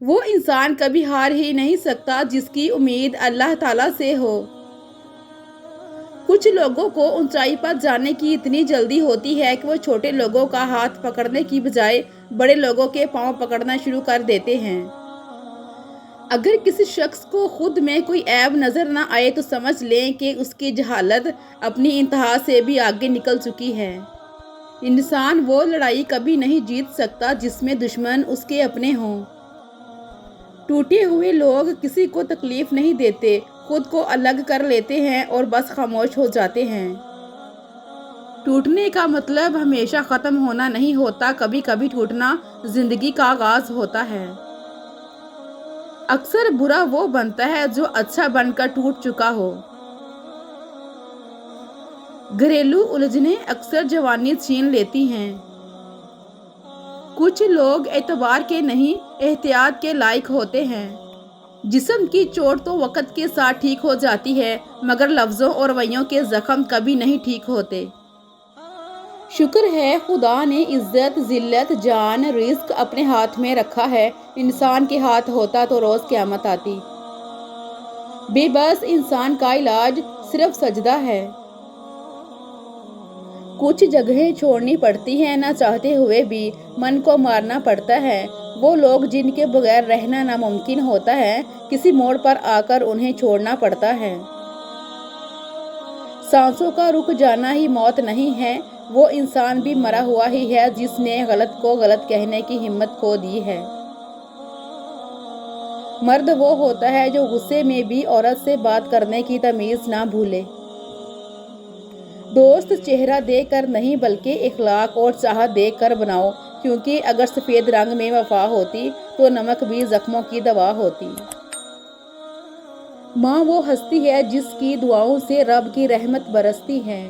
وہ انسان کبھی ہار ہی نہیں سکتا جس کی امید اللہ تعالیٰ سے ہو۔ کچھ لوگوں کو اونچائی پر جانے کی اتنی جلدی ہوتی ہے کہ وہ چھوٹے لوگوں کا ہاتھ پکڑنے کی بجائے بڑے لوگوں کے پاؤں پکڑنا شروع کر دیتے ہیں۔ اگر کسی شخص کو خود میں کوئی عیب نظر نہ آئے تو سمجھ لیں کہ اس کی جہالت اپنی انتہا سے بھی آگے نکل چکی ہے۔ انسان وہ لڑائی کبھی نہیں جیت سکتا جس میں دشمن اس کے اپنے ہوں۔ ٹوٹے ہوئے لوگ کسی کو تکلیف نہیں دیتے، خود کو الگ کر لیتے ہیں اور بس خاموش ہو جاتے ہیں۔ ٹوٹنے کا مطلب ہمیشہ ختم ہونا نہیں ہوتا، کبھی کبھی ٹوٹنا زندگی کا آغاز ہوتا ہے۔ اکثر برا وہ بنتا ہے جو اچھا بن کر ٹوٹ چکا ہو۔ گھریلو الجھنیں اکثر جوانی چھین لیتی ہیں۔ کچھ لوگ اعتبار کے نہیں احتیاط کے لائق ہوتے ہیں۔ جسم کی چوٹ تو وقت کے ساتھ ٹھیک ہو جاتی ہے مگر لفظوں اور رویوں کے زخم کبھی نہیں ٹھیک ہوتے۔ شکر ہے خدا نے عزت، ذلت، جان، رزق اپنے ہاتھ میں رکھا ہے۔ انسان کے ہاتھ ہوتا تو روز قیامت آتی۔ بے بس انسان کا علاج صرف سجدہ ہے۔ کچھ جگہیں چھوڑنی پڑتی ہیں، نہ چاہتے ہوئے بھی من کو مارنا پڑتا ہے۔ وہ لوگ جن کے بغیر رہنا ناممکن ہوتا ہے، کسی موڑ پر آ کر انہیں چھوڑنا پڑتا ہے۔ سانسوں کا رک جانا ہی موت نہیں ہے، وہ انسان بھی مرا ہوا ہی ہے جس نے غلط کو غلط کہنے کی ہمت کھو دی ہے۔ مرد وہ ہوتا ہے جو غصے میں بھی عورت سے بات کرنے کی تمیز نہ بھولے۔ دوست چہرہ دیکھ کر نہیں بلکہ اخلاق اور چاہت دیکھ کر بناؤ، کیونکہ اگر سفید رنگ میں وفا ہوتی تو نمک بھی زخموں کی دوا ہوتی۔ ماں وہ ہستی ہے جس کی دعاؤں سے رب کی رحمت برستی ہے۔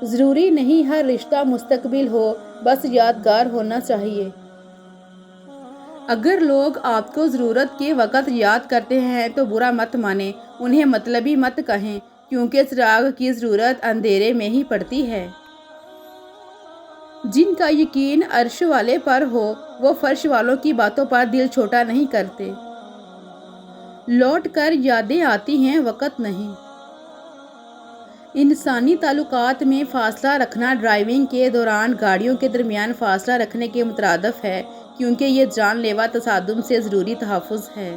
ضروری نہیں ہر رشتہ مستقبل ہو، بس یادگار ہونا چاہیے۔ اگر لوگ آپ کو ضرورت کے وقت یاد کرتے ہیں تو برا مت مانیں، انہیں مطلبی مت کہیں، کیونکہ چراغ کی ضرورت اندھیرے میں ہی پڑتی ہے۔ جن کا یقین عرش والے پر ہو وہ فرش والوں کی باتوں پر دل چھوٹا نہیں کرتے۔ لوٹ کر یادیں آتی ہیں، وقت نہیں۔ انسانی تعلقات میں فاصلہ رکھنا ڈرائیونگ کے دوران گاڑیوں کے درمیان فاصلہ رکھنے کے مترادف ہے، کیونکہ یہ جان لیوا تصادم سے ضروری تحفظ ہے۔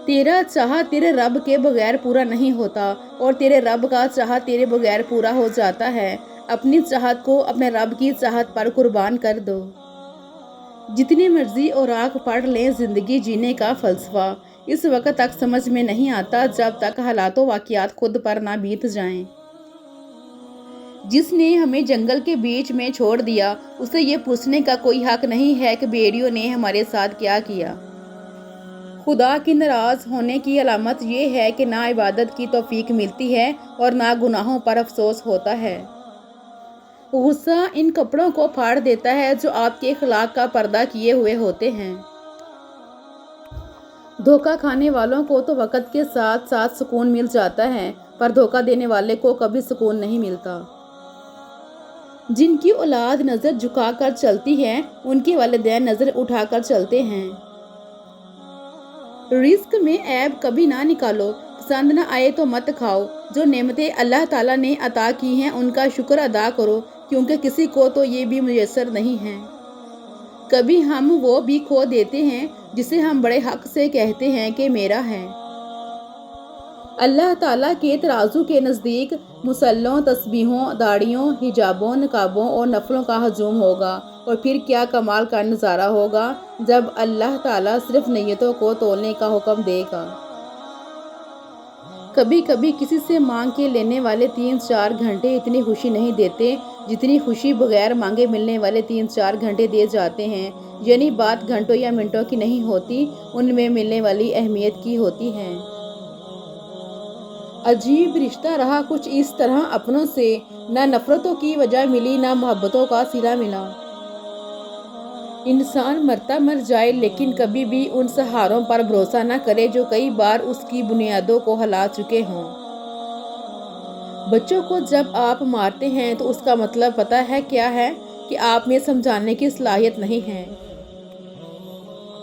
تیرا چاہا تیرے رب کے بغیر پورا نہیں ہوتا، اور تیرے رب کا چاہا تیرے بغیر پورا ہو جاتا ہے۔ اپنی چاہت کو اپنے رب کی چاہت پر قربان کر دو۔ جتنی مرضی اوراق پڑھ لیں زندگی جینے کا فلسفہ، اس وقت تک سمجھ میں نہیں آتا جب تک حالات و واقعات خود پر نہ بیت جائیں۔ جس نے ہمیں جنگل کے بیچ میں چھوڑ دیا، اسے یہ پوچھنے کا کوئی حق نہیں ہے کہ بھیڑیوں نے ہمارے ساتھ کیا کیا۔ خدا کے ناراض ہونے کی علامت یہ ہے کہ نہ عبادت کی توفیق ملتی ہے اور نہ گناہوں پر افسوس ہوتا ہے۔ غصہ ان کپڑوں کو پھاڑ دیتا ہے جو آپ کے اخلاق کا پردہ کیے ہوئے ہوتے ہیں۔ دھوکہ کھانے والوں کو تو وقت کے ساتھ ساتھ سکون مل جاتا ہے، پر دھوکہ دینے والے کو کبھی سکون نہیں ملتا۔ جن کی اولاد نظر جھکا کر چلتی ہے، ان کے والدین نظر اٹھا کر چلتے ہیں۔ رزق میں عیب کبھی نہ نکالو، پسند نہ آئے تو مت کھاؤ۔ جو نعمتیں اللہ تعالیٰ نے عطا کی ہیں ان کا شکر ادا کرو، کیونکہ کسی کو تو یہ بھی میسر نہیں ہے۔ کبھی ہم وہ بھی کھو دیتے ہیں جسے ہم بڑے حق سے کہتے ہیں کہ میرا ہے۔ اللہ تعالیٰ کے ترازو کے نزدیک مصلوں، تسبیحوں، داڑھیوں، حجابوں، نقابوں اور نفلوں کا ہجوم ہوگا، اور پھر کیا کمال کا نظارہ ہوگا جب اللہ تعالیٰ صرف نیتوں کو تولنے کا حکم دے گا۔ کبھی کبھی کسی سے مانگ کے لینے والے 3-4 گھنٹے اتنی خوشی نہیں دیتے جتنی خوشی بغیر مانگے ملنے والے 3-4 گھنٹے دے جاتے ہیں، یعنی بات گھنٹوں یا منٹوں کی نہیں ہوتی، ان میں ملنے والی اہمیت کی ہوتی ہے۔ عجیب رشتہ رہا کچھ اس طرح اپنوں سے، نہ نفرتوں کی وجہ ملی نہ محبتوں کا صلہ ملا۔ انسان مرتا مر جائے لیکن کبھی بھی ان سہاروں پر بھروسہ نہ کرے جو کئی بار اس کی بنیادوں کو ہلا چکے ہوں۔ بچوں کو جب آپ مارتے ہیں تو اس کا مطلب پتہ ہے کیا ہے؟ کہ آپ میں سمجھانے کی صلاحیت نہیں ہے۔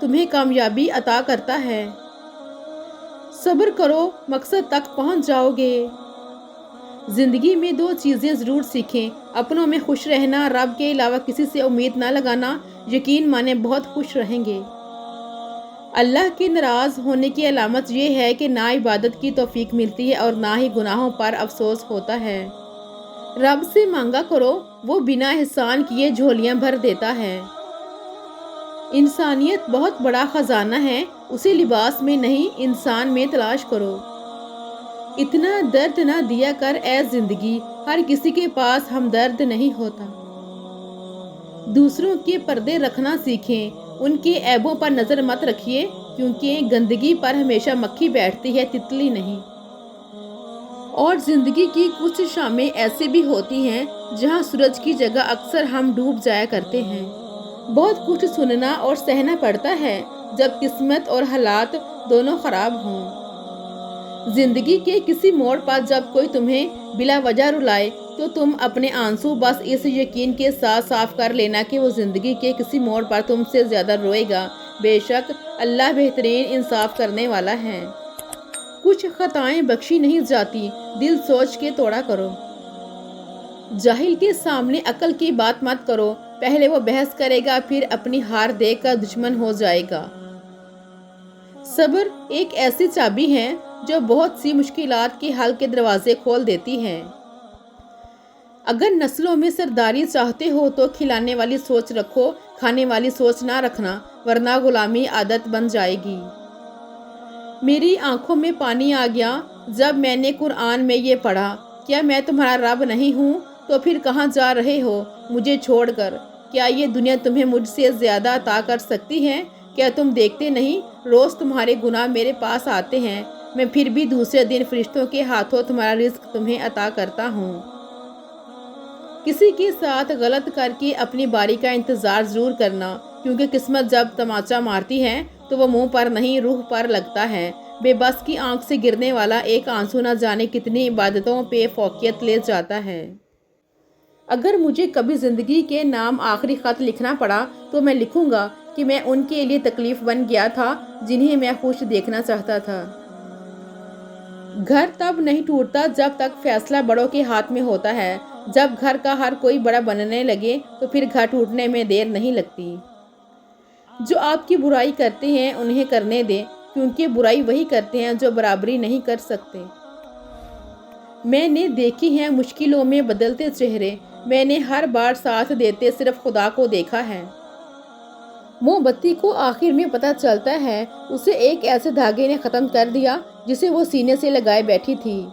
تمہیں کامیابی عطا کرتا ہے۔ صبر کرو، مقصد تک پہنچ جاؤ گے۔ زندگی میں 2 چیزیں ضرور سیکھیں، اپنوں میں خوش رہنا، رب کے علاوہ کسی سے امید نہ لگانا، یقین مانے بہت خوش رہیں گے۔ اللہ کے ناراض ہونے کی علامت یہ ہے کہ نہ عبادت کی توفیق ملتی ہے اور نہ ہی گناہوں پر افسوس ہوتا ہے۔ رب سے مانگا کرو، وہ بنا احسان کیے جھولیاں بھر دیتا ہے۔ انسانیت بہت بڑا خزانہ ہے، اسے لباس میں نہیں انسان میں تلاش کرو۔ اتنا درد نہ دیا کر اے زندگی، ہر کسی کے پاس ہمدرد نہیں ہوتا۔ دوسروں کے پردے رکھنا سیکھیں، ان کے عیبوں پر نظر مت رکھیے، کیونکہ گندگی پر ہمیشہ مکھی بیٹھتی ہے، تتلی نہیں۔ اور زندگی کی کچھ شامیں ایسے بھی ہوتی ہیں جہاں سورج کی جگہ اکثر ہم ڈوب جایا کرتے ہیں۔ بہت کچھ سننا اور سہنا پڑتا ہے جب قسمت اور حالات دونوں خراب ہوں۔ زندگی کے کسی موڑ پر جب کوئی تمہیں بلا وجہ رلائے تو تم اپنے آنسو بس اس یقین کے ساتھ صاف کر لینا کہ وہ زندگی کے کسی موڑ پر تم سے زیادہ روئے گا۔ بے شک اللہ بہترین انصاف کرنے والا ہے۔ کچھ خطائیں بخشی نہیں جاتی، دل سوچ کے توڑا کرو۔ جاہل کے سامنے عقل کی بات مت کرو، پہلے وہ بحث کرے گا پھر اپنی ہار دیکھ کر دشمن ہو جائے گا۔ صبر ایک ایسی چابی ہے جو بہت سی مشکلات کے حل کے دروازے کھول دیتی ہے۔ اگر نسلوں میں سرداری چاہتے ہو تو کھلانے والی سوچ رکھو، کھانے والی سوچ نہ رکھنا، ورنہ غلامی عادت بن جائے گی۔ میری آنکھوں میں پانی آ گیا جب میں نے قرآن میں یہ پڑھا، کیا میں تمہارا رب نہیں ہوں؟ تو پھر کہاں جا رہے ہو مجھے چھوڑ کر؟ کیا یہ دنیا تمہیں مجھ سے زیادہ عطا کر سکتی ہے؟ کیا تم دیکھتے نہیں روز تمہارے گناہ میرے پاس آتے ہیں، میں پھر بھی دوسرے دن فرشتوں کے ہاتھوں تمہارا رزق تمہیں عطا کرتا ہوں۔ کسی کے ساتھ غلط کر کے اپنی باری کا انتظار ضرور کرنا، کیونکہ قسمت جب تماچا مارتی ہے تو وہ منہ پر نہیں روح پر لگتا ہے۔ بے بس کی آنکھ سے گرنے والا ایک آنسو نہ جانے کتنی عبادتوں پہ فوقیت لے جاتا ہے۔ اگر مجھے کبھی زندگی کے نام آخری خط لکھنا پڑا تو میں لکھوں گا کہ میں ان کے لیے تکلیف بن گیا تھا جنہیں میں خوش دیکھنا چاہتا تھا۔ گھر تب نہیں ٹوٹتا جب تک فیصلہ بڑوں کے ہاتھ میں ہوتا ہے۔ جب گھر کا ہر کوئی بڑا بننے لگے تو پھر گھر ٹوٹنے میں دیر نہیں لگتی۔ جو آپ کی برائی کرتے ہیں انہیں کرنے دیں، کیونکہ برائی وہی کرتے ہیں جو برابری نہیں کر سکتے۔ میں نے دیکھی ہیں مشکلوں میں بدلتے چہرے، میں نے ہر بار ساتھ دیتے صرف خدا کو دیکھا ہے۔ موم بتی کو آخر میں پتہ چلتا ہے اسے ایک ایسے دھاگے نے ختم کر دیا جسے وہ سینے سے لگائے بیٹھی تھی۔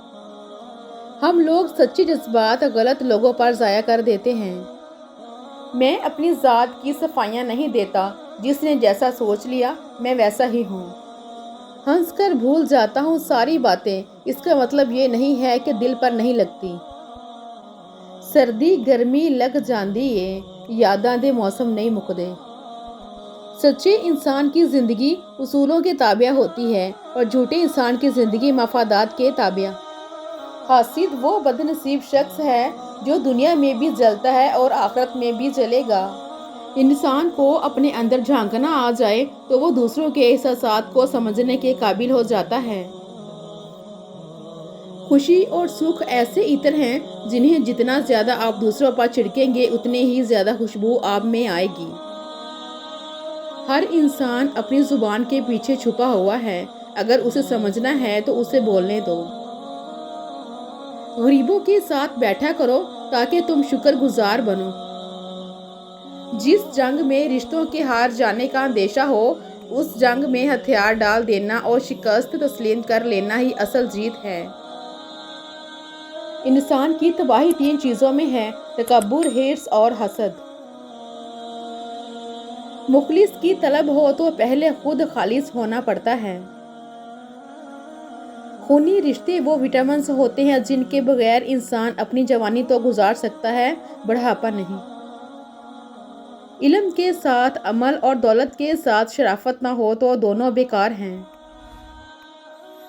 ہم لوگ سچے جذبات غلط لوگوں پر ضائع کر دیتے ہیں۔ میں اپنی ذات کی صفائیاں نہیں دیتا، جس نے جیسا سوچ لیا میں ویسا ہی ہوں۔ ہنس کر بھول جاتا ہوں ساری باتیں، اس کا مطلب یہ نہیں ہے کہ دل پر نہیں لگتی۔ سردی گرمی لگ جاندی ہے، یاداں دے موسم نہیں مکدے۔ سچے انسان کی زندگی اصولوں کے تابع ہوتی ہے اور جھوٹے انسان کی زندگی مفادات کے تابع۔ حاسد وہ بد نصیب شخص ہے جو دنیا میں بھی جلتا ہے اور آخرت میں بھی جلے گا۔ انسان کو اپنے اندر جھانکنا آ جائے تو وہ دوسروں کے احساسات کو سمجھنے کے قابل ہو جاتا ہے۔ خوشی اور سکھ ایسے عطر ہیں جنہیں جتنا زیادہ آپ دوسروں پر چھڑکیں گے اتنے ہی زیادہ خوشبو آپ میں آئے گی۔ ہر انسان اپنی زبان کے پیچھے چھپا ہوا ہے، اگر اسے سمجھنا ہے تو اسے بولنے دو۔ غریبوں کے ساتھ بیٹھا کرو تاکہ تم شکر گزار بنو۔ جس جنگ میں رشتوں کے ہار جانے کا اندیشہ ہو اس جنگ میں ہتھیار ڈال دینا اور شکست تسلیم کر لینا ہی اصل جیت ہے۔ انسان کی تباہی 3 چیزوں میں ہے: تکبر، حرص اور حسد۔ مخلص کی طلب ہو تو پہلے خود خالص ہونا پڑتا ہے۔ خونی رشتے وہ وٹامنز ہوتے ہیں جن کے بغیر انسان اپنی جوانی تو گزار سکتا ہے، بڑھاپا نہیں۔ علم کے ساتھ عمل اور دولت کے ساتھ شرافت نہ ہو تو دونوں بیکار ہیں۔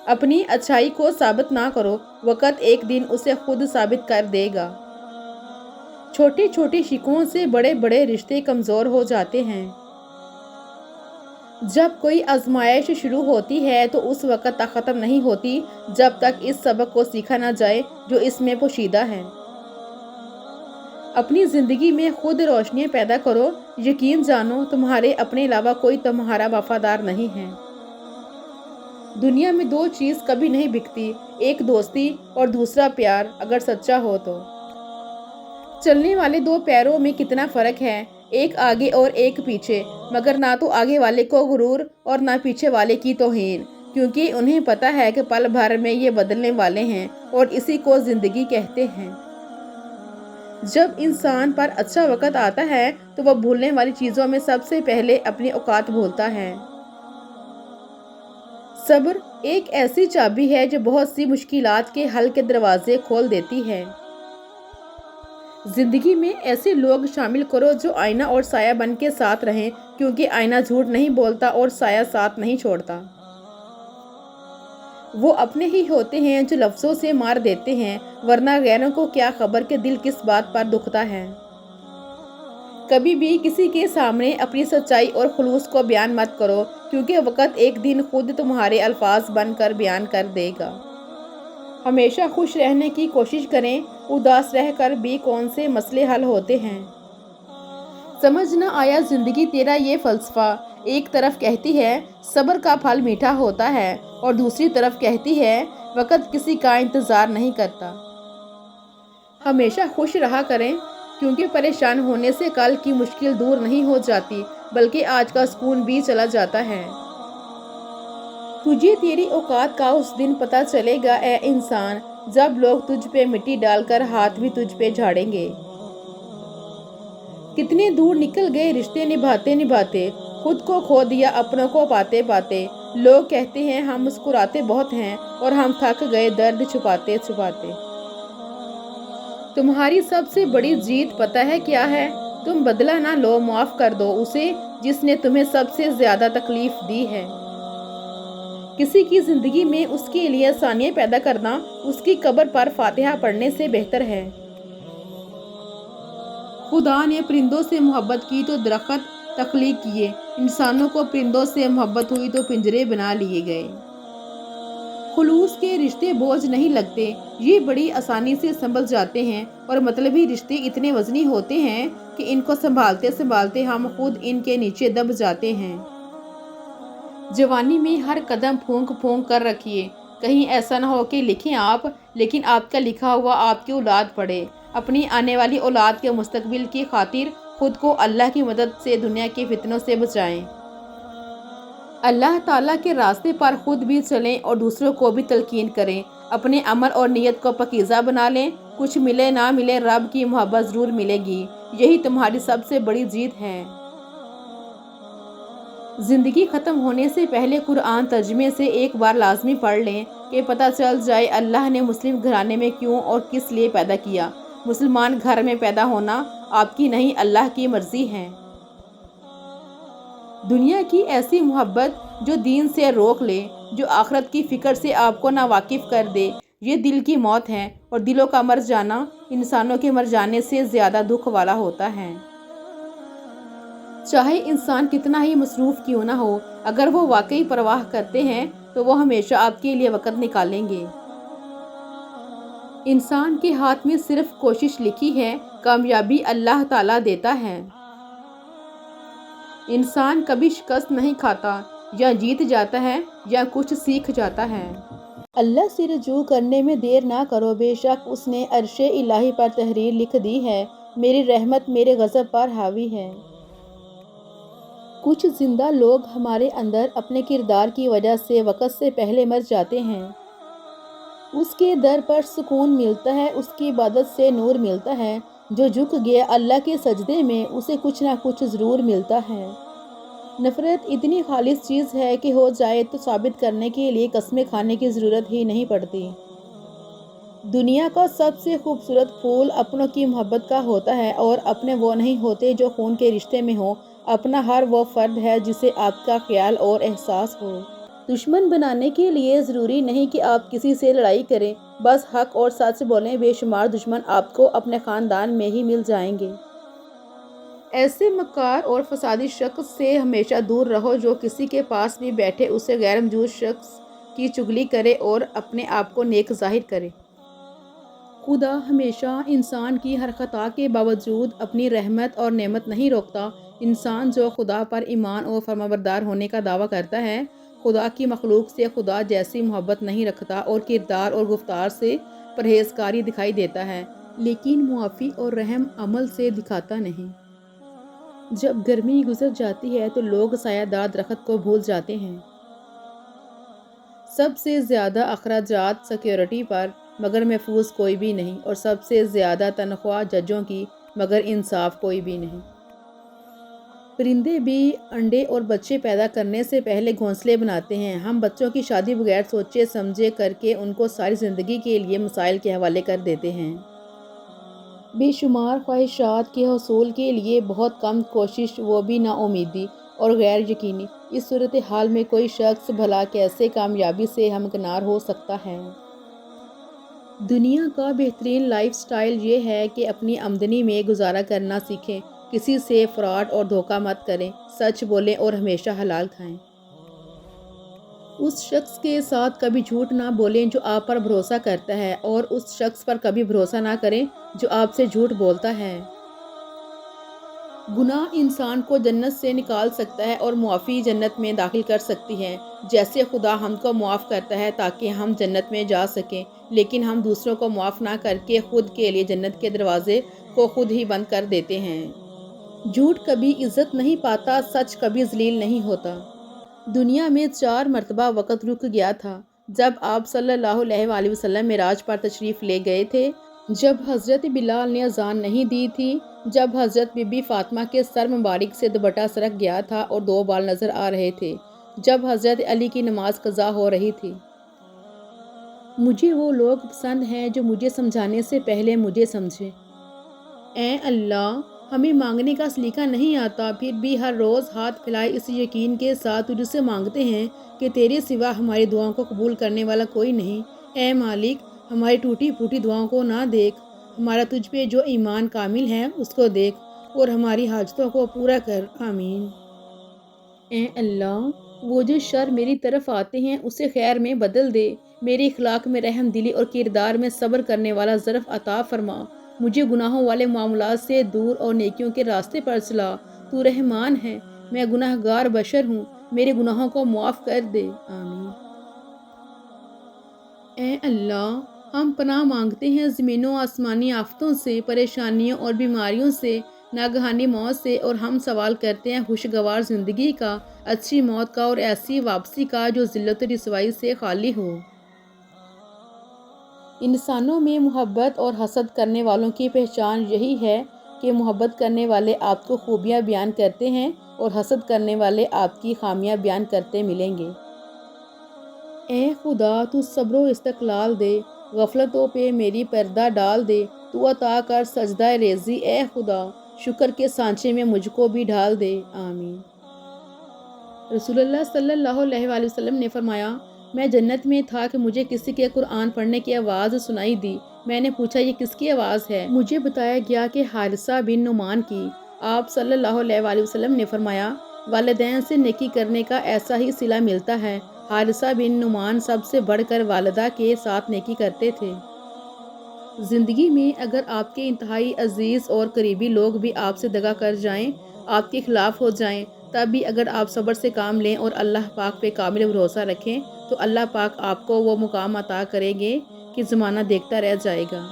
اپنی اچھائی کو ثابت نہ کرو، وقت ایک دن اسے خود ثابت کر دے گا۔ چھوٹی چھوٹی شکووں سے بڑے بڑے رشتے کمزور ہو جاتے ہیں۔ جب کوئی آزمائش شروع ہوتی ہے تو اس وقت تک ختم نہیں ہوتی جب تک اس سبق کو سیکھا نہ جائے جو اس میں پوشیدہ ہے۔ اپنی زندگی میں خود روشنیاں پیدا کرو، یقین جانو تمہارے اپنے علاوہ کوئی تمہارا وفادار نہیں ہے۔ دنیا میں دو چیز کبھی نہیں بکتی، ایک دوستی اور دوسرا پیار، اگر سچا ہو تو۔ چلنے والے دو پیروں میں کتنا فرق ہے، ایک آگے اور ایک پیچھے، مگر نہ تو آگے والے کو غرور اور نہ پیچھے والے کی توہین، کیونکہ انہیں پتہ ہے کہ پل بھر میں یہ بدلنے والے ہیں اور اسی کو زندگی کہتے ہیں۔ جب انسان پر اچھا وقت آتا ہے تو وہ بھولنے والی چیزوں میں سب سے پہلے اپنی اوقات بھولتا ہے۔ صبر ایک ایسی چابی ہے جو بہت سی مشکلات کے حل کے دروازے کھول دیتی ہے۔ زندگی میں ایسے لوگ شامل کرو جو آئینہ اور سایہ بن کے ساتھ رہیں، کیونکہ آئینہ جھوٹ نہیں بولتا اور سایہ ساتھ نہیں چھوڑتا۔ وہ اپنے ہی ہوتے ہیں جو لفظوں سے مار دیتے ہیں، ورنہ غیروں کو کیا خبر کہ دل کس بات پر دکھتا ہے۔ کبھی بھی کسی کے سامنے اپنی سچائی اور خلوص کو بیان مت کرو، کیونکہ وقت ایک دن خود تمہارے الفاظ بن کر بیان کر دے گا۔ ہمیشہ خوش رہنے کی کوشش کریں، اداس رہ کر بھی کون سے مسئلے حل ہوتے ہیں۔ سمجھ نہ آیا زندگی تیرا یہ فلسفہ، ایک طرف کہتی ہے صبر کا پھل میٹھا ہوتا ہے اور دوسری طرف کہتی ہے وقت کسی کا انتظار نہیں کرتا۔ ہمیشہ خوش رہا کریں، کیونکہ پریشان ہونے سے کل کی مشکل دور نہیں ہو جاتی بلکہ آج کا سکون بھی چلا جاتا ہے۔ تجھے تیری اوقات کا اس دن پتہ چلے گا اے انسان، جب لوگ تجھ پہ مٹی ڈال کر ہاتھ بھی تجھ پہ جھاڑیں گے۔ کتنے دور نکل گئے رشتے نبھاتے نبھاتے، خود کو کھو دیا اپنوں کو پاتے پاتے۔ لوگ کہتے ہیں ہم مسکراتے بہت ہیں اور ہم تھک گئے درد چھپاتے چھپاتے۔ تمہاری سب سے بڑی جیت پتہ ہے کیا ہے؟ تم بدلہ نہ لو، معاف کر دو اسے جس نے تمہیں سب سے زیادہ تکلیف دی ہے۔ کسی کی زندگی میں اس کے لیے آسانیاں پیدا کرنا اس کی قبر پر فاتحہ پڑھنے سے بہتر ہے۔ خدا نے پرندوں سے محبت کی تو درخت تخلیق کیے، انسانوں کو پرندوں سے محبت ہوئی تو پنجرے بنا لیے گئے۔ خلوص کے رشتے بوجھ نہیں لگتے، یہ بڑی آسانی سے سنبھل جاتے ہیں، اور مطلبی رشتے اتنے وزنی ہوتے ہیں کہ ان کو سنبھالتے سنبھالتے ہم خود ان کے نیچے دب جاتے ہیں۔ جوانی میں ہر قدم پھونک پھونک کر رکھیے، کہیں ایسا نہ ہو کہ لکھیں آپ لیکن آپ کا لکھا ہوا آپ کی اولاد پڑھے۔ اپنی آنے والی اولاد کے مستقبل کی خاطر خود کو اللہ کی مدد سے دنیا کے فتنوں سے بچائیں۔ اللہ تعالیٰ کے راستے پر خود بھی چلیں اور دوسروں کو بھی تلقین کریں۔ اپنے عمل اور نیت کو پاکیزہ بنا لیں، کچھ ملے نہ ملے رب کی محبت ضرور ملے گی، یہی تمہاری سب سے بڑی جیت ہے۔ زندگی ختم ہونے سے پہلے قرآن ترجمے سے ایک بار لازمی پڑھ لیں کہ پتہ چل جائے اللہ نے مسلم گھرانے میں کیوں اور کس لیے پیدا کیا۔ مسلمان گھر میں پیدا ہونا آپ کی نہیں اللہ کی مرضی ہے۔ دنیا کی ایسی محبت جو دین سے روک لے، جو آخرت کی فکر سے آپ کو ناواقف کر دے، یہ دل کی موت ہے، اور دلوں کا مر جانا انسانوں کے مر جانے سے زیادہ دکھ والا ہوتا ہے۔ چاہے انسان کتنا ہی مصروف کیوں نہ ہو، اگر وہ واقعی پرواہ کرتے ہیں تو وہ ہمیشہ آپ کے لیے وقت نکالیں گے۔ انسان کے ہاتھ میں صرف کوشش لکھی ہے، کامیابی اللہ تعالیٰ دیتا ہے۔ انسان کبھی شکست نہیں کھاتا، یا جیت جاتا ہے یا کچھ سیکھ جاتا ہے۔ اللہ سے رجوع کرنے میں دیر نہ کرو، بے شک اس نے عرش الہی پر تحریر لکھ دی ہے، میری رحمت میرے غضب پر حاوی ہے۔ کچھ زندہ لوگ ہمارے اندر اپنے کردار کی وجہ سے وقت سے پہلے مر جاتے ہیں۔ اس کے در پر سکون ملتا ہے، اس کی عبادت سے نور ملتا ہے، جو جھک گیا اللہ کے سجدے میں اسے کچھ نہ کچھ ضرور ملتا ہے۔ نفرت اتنی خالص چیز ہے کہ ہو جائے تو ثابت کرنے کے لیے قسمیں کھانے کی ضرورت ہی نہیں پڑتی۔ دنیا کا سب سے خوبصورت پھول اپنوں کی محبت کا ہوتا ہے، اور اپنے وہ نہیں ہوتے جو خون کے رشتے میں ہوں، اپنا ہر وہ فرد ہے جسے آپ کا خیال اور احساس ہو۔ دشمن بنانے کے لیے ضروری نہیں کہ آپ کسی سے لڑائی کریں، بس حق اور سچ بولیں، بے شمار دشمن آپ کو اپنے خاندان میں ہی مل جائیں گے۔ ایسے مکار اور فسادی شخص سے ہمیشہ دور رہو جو کسی کے پاس بھی بیٹھے اسے غیر موجود شخص کی چگلی کرے اور اپنے آپ کو نیک ظاہر کرے۔ خدا ہمیشہ انسان کی ہر خطا کے باوجود اپنی رحمت اور نعمت نہیں روکتا۔ انسان جو خدا پر ایمان اور فرمانبردار ہونے کا دعویٰ کرتا ہے، خدا کی مخلوق سے خدا جیسی محبت نہیں رکھتا اور کردار اور گفتار سے پرہیزکاری دکھائی دیتا ہے، لیکن معافی اور رحم عمل سے دکھاتا نہیں۔ جب گرمی گزر جاتی ہے تو لوگ سایہ دار درخت کو بھول جاتے ہیں۔ سب سے زیادہ اخراجات سیکیورٹی پر، مگر محفوظ کوئی بھی نہیں، اور سب سے زیادہ تنخواہ ججوں کی، مگر انصاف کوئی بھی نہیں۔ پرندے بھی انڈے اور بچے پیدا کرنے سے پہلے گھونسلے بناتے ہیں۔ ہم بچوں کی شادی بغیر سوچے سمجھے کر کے ان کو ساری زندگی کے لیے مسائل کے حوالے کر دیتے ہیں۔ بے شمار خواہشات کے حصول کے لیے بہت کم کوشش، وہ بھی نا امیدی اور غیر یقینی۔ اس صورتحال میں کوئی شخص بھلا کیسے کامیابی سے ہمکنار ہو سکتا ہے؟ دنیا کا بہترین لائف سٹائل یہ ہے کہ اپنی آمدنی میں گزارا کرنا سیکھیں، کسی سے فراڈ اور دھوکہ مت کریں، سچ بولیں اور ہمیشہ حلال کھائیں۔ اس شخص کے ساتھ کبھی جھوٹ نہ بولیں جو آپ پر بھروسہ کرتا ہے، اور اس شخص پر کبھی بھروسہ نہ کریں جو آپ سے جھوٹ بولتا ہے۔ گناہ انسان کو جنت سے نکال سکتا ہے اور معافی جنت میں داخل کر سکتی ہے۔ جیسے خدا ہم کو معاف کرتا ہے تاکہ ہم جنت میں جا سکیں، لیکن ہم دوسروں کو معاف نہ کر کے خود کے لیے جنت کے دروازے کو خود ہی بند کر دیتے ہیں۔ جھوٹ کبھی عزت نہیں پاتا، سچ کبھی ذلیل نہیں ہوتا۔ دنیا میں 4 مرتبہ وقت رک گیا تھا۔ جب آپ صلی اللہ علیہ وآلہ وسلم معراج پر تشریف لے گئے تھے، جب حضرت بلال نے اذان نہیں دی تھی، جب حضرت بی بی فاطمہ کے سر مبارک سے دوپٹہ سرک گیا تھا اور 2 بال نظر آ رہے تھے، جب حضرت علی کی نماز قضا ہو رہی تھی۔ مجھے وہ لوگ پسند ہیں جو مجھے سمجھانے سے پہلے مجھے سمجھیں۔ اے اللہ، ہمیں مانگنے کا سلیقہ نہیں آتا، پھر بھی ہر روز ہاتھ پھیلائے اس یقین کے ساتھ تجھ سے مانگتے ہیں کہ تیرے سوا ہماری دعاؤں کو قبول کرنے والا کوئی نہیں۔ اے مالک، ہماری ٹوٹی پھوٹی دعاؤں کو نہ دیکھ، ہمارا تجھ پہ جو ایمان کامل ہے اس کو دیکھ اور ہماری حاجتوں کو پورا کر، آمین۔ اے اللہ، وہ جو شر میری طرف آتے ہیں اسے خیر میں بدل دے، میرے اخلاق میں رحم دلی اور کردار میں صبر کرنے والا ظرف عطا فرما، مجھے گناہوں والے معاملات سے دور اور نیکیوں کے راستے پر چلا۔ تو رحمان ہے، میں گناہ گار بشر ہوں، میرے گناہوں کو معاف کر دے، آمین۔ اے اللہ، ہم پناہ مانگتے ہیں زمین و آسمانی آفتوں سے، پریشانیوں اور بیماریوں سے، ناگہانی موت سے، اور ہم سوال کرتے ہیں خوشگوار زندگی کا، اچھی موت کا اور ایسی واپسی کا جو ذلت و رسوائی سے خالی ہو۔ انسانوں میں محبت اور حسد کرنے والوں کی پہچان یہی ہے کہ محبت کرنے والے آپ کو خوبیاں بیان کرتے ہیں اور حسد کرنے والے آپ کی خامیاں بیان کرتے ملیں گے۔ اے خدا، تو صبر و استقلال دے، غفلتوں پہ میری پردہ ڈال دے، تو عطا کر سجدہ ریزی، اے خدا، شکر کے سانچے میں مجھ کو بھی ڈال دے، آمین۔ رسول اللہ صلی اللہ علیہ وآلہ وسلم نے فرمایا، میں جنت میں تھا کہ مجھے کسی کے قرآن پڑھنے کی آواز سنائی دی۔ میں نے پوچھا یہ کس کی آواز ہے؟ مجھے بتایا گیا کہ حارثہ بن نعمان کی۔ آپ صلی اللہ علیہ وآلہ وسلم نے فرمایا، والدین سے نیکی کرنے کا ایسا ہی صلہ ملتا ہے۔ حارثہ بن نعمان سب سے بڑھ کر والدہ کے ساتھ نیکی کرتے تھے۔ زندگی میں اگر آپ کے انتہائی عزیز اور قریبی لوگ بھی آپ سے دغا کر جائیں، آپ کے خلاف ہو جائیں، تب بھی اگر آپ صبر سے کام لیں اور اللہ پاک پہ کامل بھروسہ رکھیں تو اللہ پاک آپ کو وہ مقام عطا کریں گے کہ زمانہ دیکھتا رہ جائے گا۔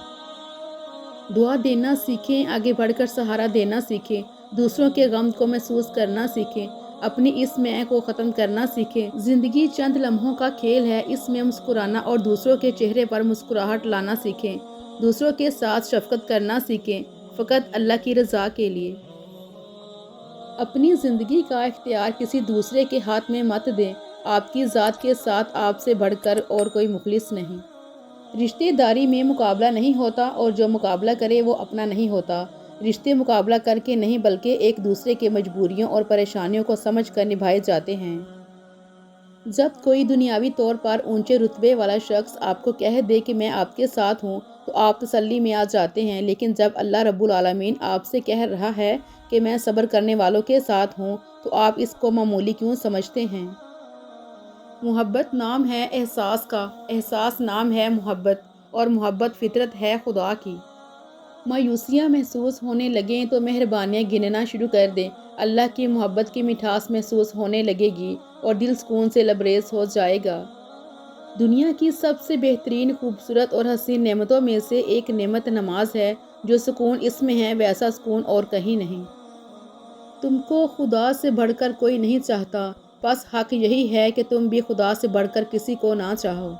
دعا دینا سیکھیں، آگے بڑھ کر سہارا دینا سیکھیں، دوسروں کے غم کو محسوس کرنا سیکھیں، اپنی اس میں کو ختم کرنا سیکھیں۔ زندگی چند لمحوں کا کھیل ہے، اس میں مسکرانا اور دوسروں کے چہرے پر مسکراہٹ لانا سیکھیں، دوسروں کے ساتھ شفقت کرنا سیکھیں، فقط اللہ کی رضا کے لیے۔ اپنی زندگی کا اختیار کسی دوسرے کے ہاتھ میں مت دیں، آپ کی ذات کے ساتھ آپ سے بڑھ کر اور کوئی مخلص نہیں۔ رشتے داری میں مقابلہ نہیں ہوتا، اور جو مقابلہ کرے وہ اپنا نہیں ہوتا۔ رشتے مقابلہ کر کے نہیں بلکہ ایک دوسرے کے مجبوریوں اور پریشانیوں کو سمجھ کر نبھائے جاتے ہیں۔ جب کوئی دنیاوی طور پر اونچے رتبے والا شخص آپ کو کہہ دے کہ میں آپ کے ساتھ ہوں، تو آپ تسلی میں آ جاتے ہیں، لیکن جب اللہ رب العالمین آپ سے کہہ رہا ہے کہ میں صبر کرنے والوں کے ساتھ ہوں، تو آپ اس کو معمولی کیوں سمجھتے ہیں؟ محبت نام ہے احساس کا، احساس نام ہے محبت، اور محبت فطرت ہے خدا کی۔ مایوسیاں محسوس ہونے لگیں تو مہربانیاں گننا شروع کر دیں، اللہ کی محبت کی مٹھاس محسوس ہونے لگے گی اور دل سکون سے لبریز ہو جائے گا۔ دنیا کی سب سے بہترین، خوبصورت اور حسین نعمتوں میں سے ایک نعمت نماز ہے۔ جو سکون اس میں ہے ویسا سکون اور کہیں نہیں۔ تم کو خدا سے بڑھ کر کوئی نہیں چاہتا، بس حق یہی ہے کہ تم بھی خدا سے بڑھ کر کسی کو نہ چاہو۔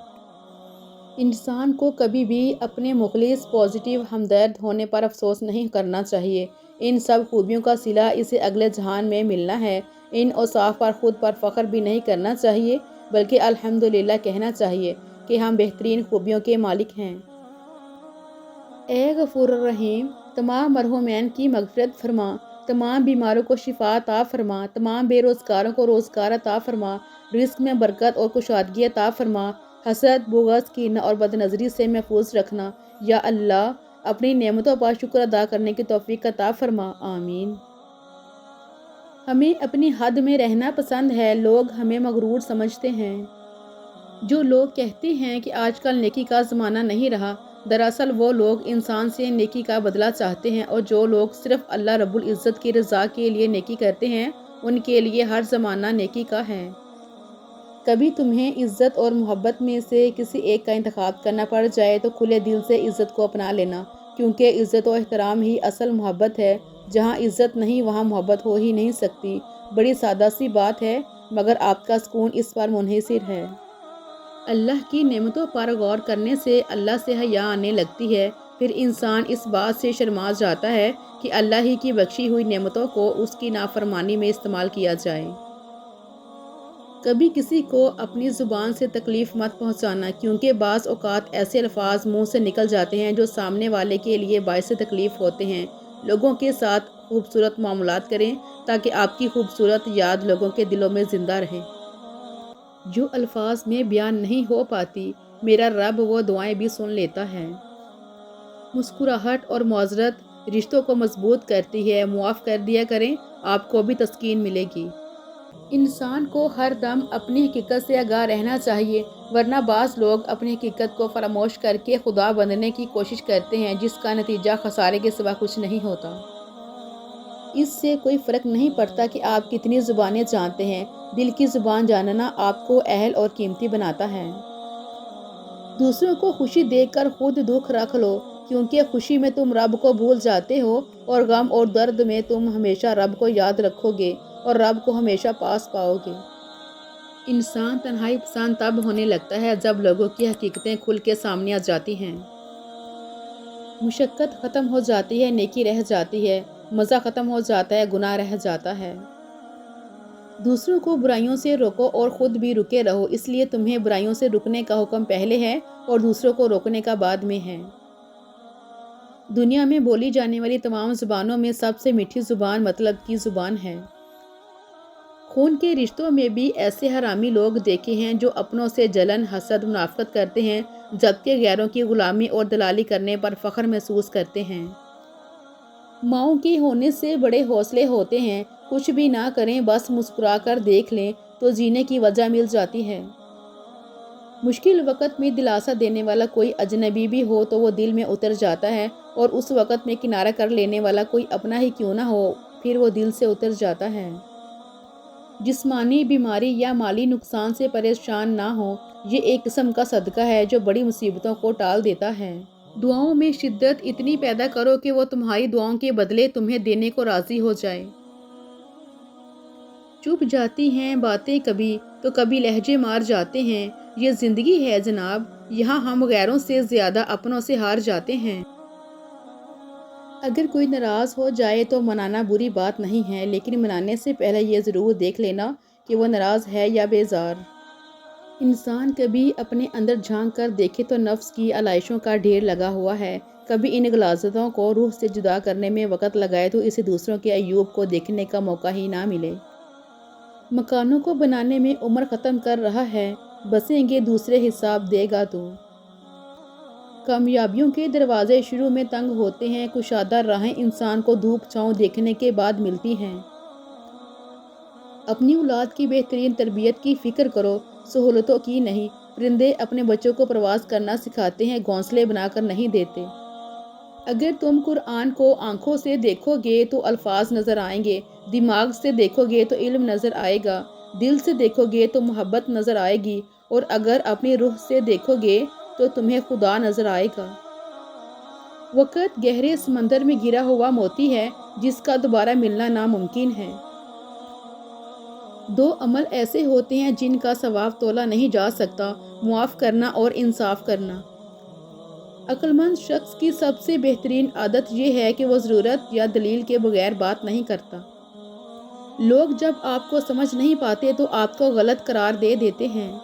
انسان کو کبھی بھی اپنے مخلص، پازیٹیو، ہمدرد ہونے پر افسوس نہیں کرنا چاہیے۔ ان سب خوبیوں کا صلہ اسے اگلے جہان میں ملنا ہے۔ ان اوصاف پر خود پر فخر بھی نہیں کرنا چاہیے، بلکہ الحمدللہ کہنا چاہیے کہ ہم بہترین خوبیوں کے مالک ہیں۔ اے غفور الرحیم، تمام مرحومین کی مغفرت فرما، تمام بیماروں کو شفا عطا فرما، تمام بے روزگاروں کو روزگار عطا فرما، رزق میں برکت اور کشادگی عطا فرما، حسد، بغض، کینہ اور بدنظری سے محفوظ رکھنا۔ یا اللہ، اپنی نعمتوں پر شکر ادا کرنے کی توفیق عطا فرما، آمین۔ ہمیں اپنی حد میں رہنا پسند ہے، لوگ ہمیں مغرور سمجھتے ہیں۔ جو لوگ کہتے ہیں کہ آج کل نیکی کا زمانہ نہیں رہا، دراصل وہ لوگ انسان سے نیکی کا بدلہ چاہتے ہیں، اور جو لوگ صرف اللہ رب العزت کی رضا کے لیے نیکی کرتے ہیں، ان کے لیے ہر زمانہ نیکی کا ہے۔ کبھی تمہیں عزت اور محبت میں سے کسی ایک کا انتخاب کرنا پڑ جائے تو کھلے دل سے عزت کو اپنا لینا، کیونکہ عزت و احترام ہی اصل محبت ہے۔ جہاں عزت نہیں وہاں محبت ہو ہی نہیں سکتی۔ بڑی سادہ سی بات ہے، مگر آپ کا سکون اس پر منحصر ہے۔ اللہ کی نعمتوں پر غور کرنے سے اللہ سے حیا آنے لگتی ہے، پھر انسان اس بات سے شرما جاتا ہے کہ اللہ ہی کی بخشی ہوئی نعمتوں کو اس کی نافرمانی میں استعمال کیا جائے۔ کبھی کسی کو اپنی زبان سے تکلیف مت پہنچانا، کیونکہ بعض اوقات ایسے الفاظ منہ سے نکل جاتے ہیں جو سامنے والے کے لیے باعث تکلیف ہوتے ہیں۔ لوگوں کے ساتھ خوبصورت معاملات کریں تاکہ آپ کی خوبصورت یاد لوگوں کے دلوں میں زندہ رہے۔ جو الفاظ میں بیان نہیں ہو پاتی، میرا رب وہ دعائیں بھی سن لیتا ہے۔ مسکراہٹ اور معذرت رشتوں کو مضبوط کرتی ہے۔ معاف کر دیا کریں، آپ کو بھی تسکین ملے گی۔ انسان کو ہر دم اپنی حقیقت سے آگاہ رہنا چاہیے، ورنہ بعض لوگ اپنی حقیقت کو فراموش کر کے خدا بننے کی کوشش کرتے ہیں، جس کا نتیجہ خسارے کے سوا کچھ نہیں ہوتا۔ اس سے کوئی فرق نہیں پڑتا کہ آپ کتنی زبانیں جانتے ہیں، دل کی زبان جاننا آپ کو اہل اور قیمتی بناتا ہے۔ دوسروں کو خوشی دیکھ کر خود دکھ رکھ لو، کیونکہ خوشی میں تم رب کو بھول جاتے ہو، اور غم اور درد میں تم ہمیشہ رب کو یاد رکھو گے اور رب کو ہمیشہ پاس پاؤ گے۔ انسان تنہائی پسند تب ہونے لگتا ہے جب لوگوں کی حقیقتیں کھل کے سامنے آ جاتی ہیں۔ مشقت ختم ہو جاتی ہے، نیکی رہ جاتی ہے، مزہ ختم ہو جاتا ہے، گناہ رہ جاتا ہے۔ دوسروں کو برائیوں سے روکو اور خود بھی رکے رہو، اس لیے تمہیں برائیوں سے رکنے کا حکم پہلے ہے اور دوسروں کو روکنے کا بعد میں ہے۔ دنیا میں بولی جانے والی تمام زبانوں میں سب سے میٹھی زبان مطلب کی زبان ہے۔ خون کے رشتوں میں بھی ایسے حرامی لوگ دیکھے ہیں جو اپنوں سے جلن، حسد، منافقت کرتے ہیں، جبکہ غیروں کی غلامی اور دلالی کرنے پر فخر محسوس کرتے ہیں۔ ماؤں کے ہونے سے بڑے حوصلے ہوتے ہیں، کچھ بھی نہ کریں، بس مسکرا کر دیکھ لیں تو جینے کی وجہ مل جاتی ہے۔ مشکل وقت میں دلاسا دینے والا کوئی اجنبی بھی ہو تو وہ دل میں اتر جاتا ہے، اور اس وقت میں کنارہ کر لینے والا کوئی اپنا ہی کیوں نہ ہو، پھر وہ دل سے اتر جاتا ہے۔ جسمانی بیماری یا مالی نقصان سے پریشان نہ ہو، یہ ایک قسم کا صدقہ ہے جو بڑی مصیبتوں کو ٹال دیتا ہے۔ دعاؤں میں شدت اتنی پیدا کرو کہ وہ تمہاری دعاؤں کے بدلے تمہیں دینے کو راضی ہو جائے۔ چپ جاتی ہیں باتیں کبھی تو کبھی لہجے مار جاتے ہیں، یہ زندگی ہے جناب، یہاں ہم غیروں سے زیادہ اپنوں سے ہار جاتے ہیں۔ اگر کوئی ناراض ہو جائے تو منانا بری بات نہیں ہے، لیکن منانے سے پہلے یہ ضرور دیکھ لینا کہ وہ ناراض ہے یا بیزار۔ انسان کبھی اپنے اندر جھانک کر دیکھے تو نفس کی علائشوں کا ڈھیر لگا ہوا ہے۔ کبھی ان غلاظتوں کو روح سے جدا کرنے میں وقت لگائے تو اسے دوسروں کے عیوب کو دیکھنے کا موقع ہی نہ ملے۔ مکانوں کو بنانے میں عمر ختم کر رہا ہے، بسیں گے دوسرے حساب دے گا تو۔ کامیابیوں کے دروازے شروع میں تنگ ہوتے ہیں، کشادہ راہیں انسان کو دھوپ چھاؤں دیکھنے کے بعد ملتی ہیں۔ اپنی اولاد کی بہترین تربیت کی فکر کرو، سہولتوں کی نہیں۔ پرندے اپنے بچوں کو پرواز کرنا سکھاتے ہیں، گھونسلے بنا کر نہیں دیتے۔ اگر تم قرآن کو آنکھوں سے دیکھو گے تو الفاظ نظر آئیں گے، دماغ سے دیکھو گے تو علم نظر آئے گا، دل سے دیکھو گے تو محبت نظر آئے گی، اور اگر اپنی روح سے دیکھو گے تو تمہیں خدا نظر آئے گا۔ وقت گہرے سمندر میں گرا ہوا موتی ہے جس کا دوبارہ ملنا ناممکن ہے۔ دو عمل ایسے ہوتے ہیں جن کا ثواب تولا نہیں جا سکتا، معاف کرنا اور انصاف کرنا۔ عقل مند شخص کی سب سے بہترین عادت یہ ہے کہ وہ ضرورت یا دلیل کے بغیر بات نہیں کرتا۔ لوگ جب آپ کو سمجھ نہیں پاتے تو آپ کو غلط قرار دے دیتے ہیں۔